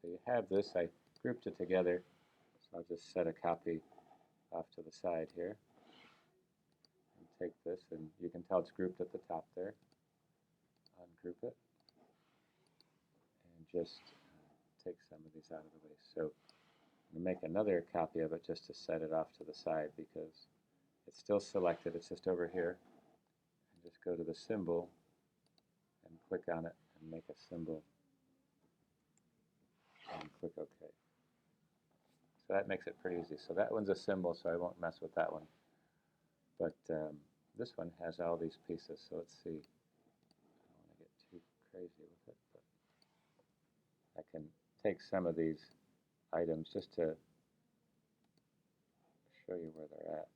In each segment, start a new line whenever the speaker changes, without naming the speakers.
So you have this. I grouped it together, so I'll just set a copy off to the side here. And take this, and you can tell it's grouped at the top there. Ungroup it, and just take some of these out of the way. So I'm going to make another copy of it just to set it off to the side because it's still selected. It's just over here. And just go to the symbol and click on it and make a symbol and click OK. So that makes it pretty easy. So that one's a symbol, so I won't mess with that one. But this one has all these pieces. So let's see. I don't want to get too crazy with it, but I can take some of these items just to show you where they're at.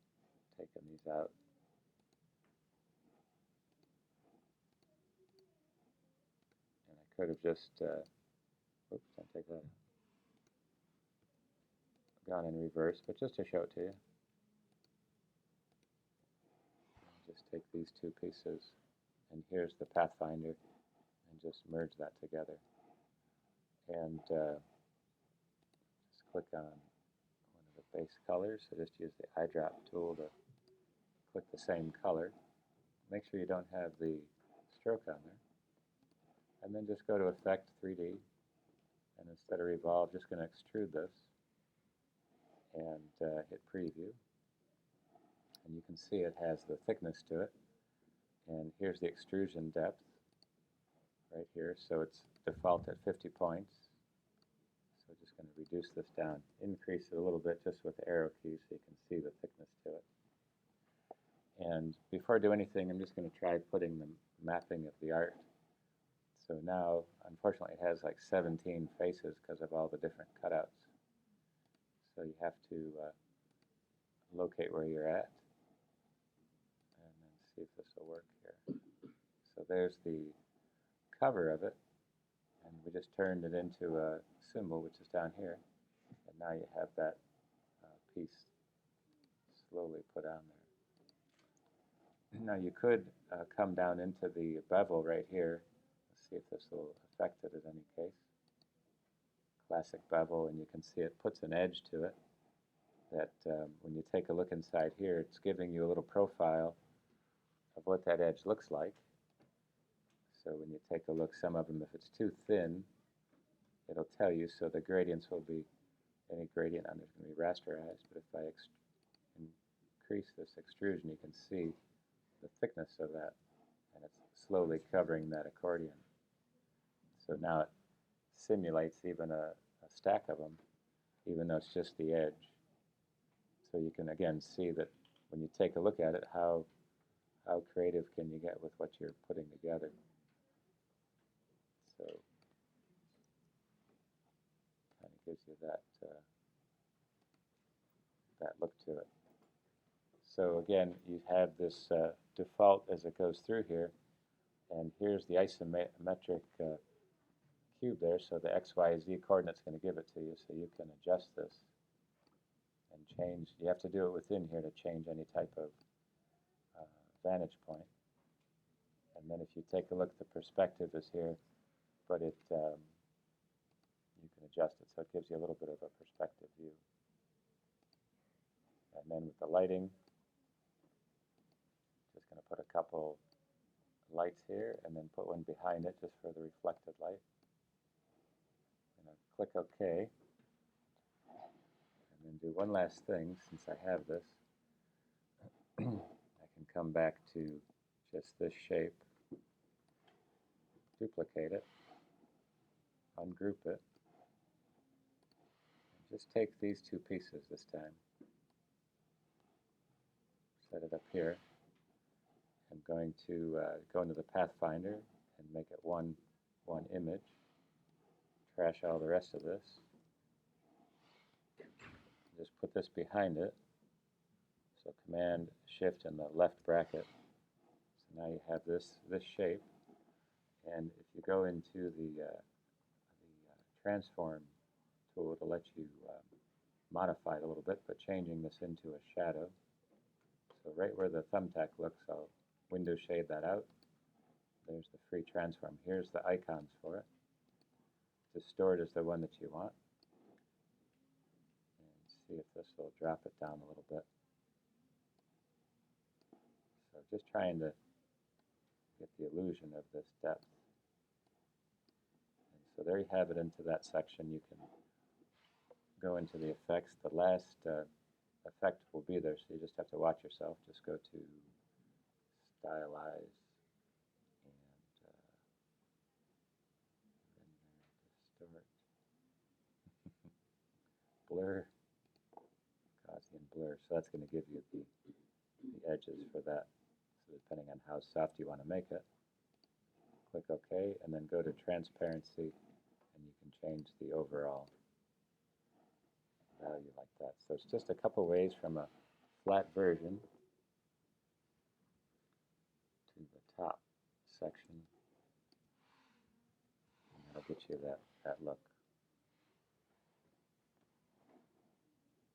Taking these out. And I could have just, oops, don't take that out. Gone in reverse, but just to show it to you. Just take these two pieces, and here's the Pathfinder, and just merge that together. And just click on one of the base colors, so just use the eyedrop tool to click the same color. Make sure you don't have the stroke on there. And then just go to Effect 3D, and instead of Revolve, just going to extrude this, and hit Preview. And you can see it has the thickness to it. And here's the extrusion depth right here. So it's default at 50 points. So just going to reduce this down, increase it a little bit just with the arrow key so you can see the thickness to it. And before I do anything, I'm just going to try putting the mapping of the art. So now, unfortunately, it has like 17 faces because of all the different cutouts. So you have to locate where you're at and then see if this will work here. So there's the cover of it, and we just turned it into a symbol, which is down here. And now you have that piece slowly put on there. Now you could come down into the bevel right here. Let's see if this will affect it in any case. Classic bevel, and you can see it puts an edge to it that when you take a look inside here, it's giving you a little profile of what that edge looks like. So when you take a look, some of them, if it's too thin, it'll tell you, so the gradients will be, any gradient on there's going to be rasterized, but if I increase this extrusion, you can see the thickness of that, and it's slowly covering that accordion. So now it simulates even a stack of them, even though it's just the edge. So you can again see that when you take a look at it, how creative can you get with what you're putting together. So kind of gives you that that look to it. So again, you have this default as it goes through here, and here's the isometric cube there, so the X, Y, Z coordinate's going to give it to you, so you can adjust this and change. You have to do it within here to change any type of vantage point. And then if you take a look, the perspective is here, but it you can adjust it, so it gives you a little bit of a perspective view. And then with the lighting, just going to put a couple lights here and then put one behind it just for the reflected light. I'm going to click OK. And then do one last thing since I have this. I can come back to just this shape, duplicate it, ungroup it, and just take these two pieces this time. Set it up here. I'm going to go into the Pathfinder and make it one image. Trash all the rest of this. Just put this behind it. So Command Shift in the left bracket. So now you have this shape. And if you go into the transform tool, it'll let you modify it a little bit, but changing this into a shadow. So right where the thumbtack looks, I'll window shade that out. There's the free transform. Here's the icons for it. distort is the one that you want. And see if this will drop it down a little bit. So just trying to get the illusion of this depth. And so there you have it into that section. You can go into the effects. The last effect will be there, so you just have to watch yourself. Just go to Stylize and Render, Distort, Blur, Gaussian Blur. So that's going to give you the edges for that. So depending on how soft you want to make it, click OK, and then go to Transparency, and you can change the overall value like that. So it's just a couple ways from a flat version to the top section, and that'll get you that look.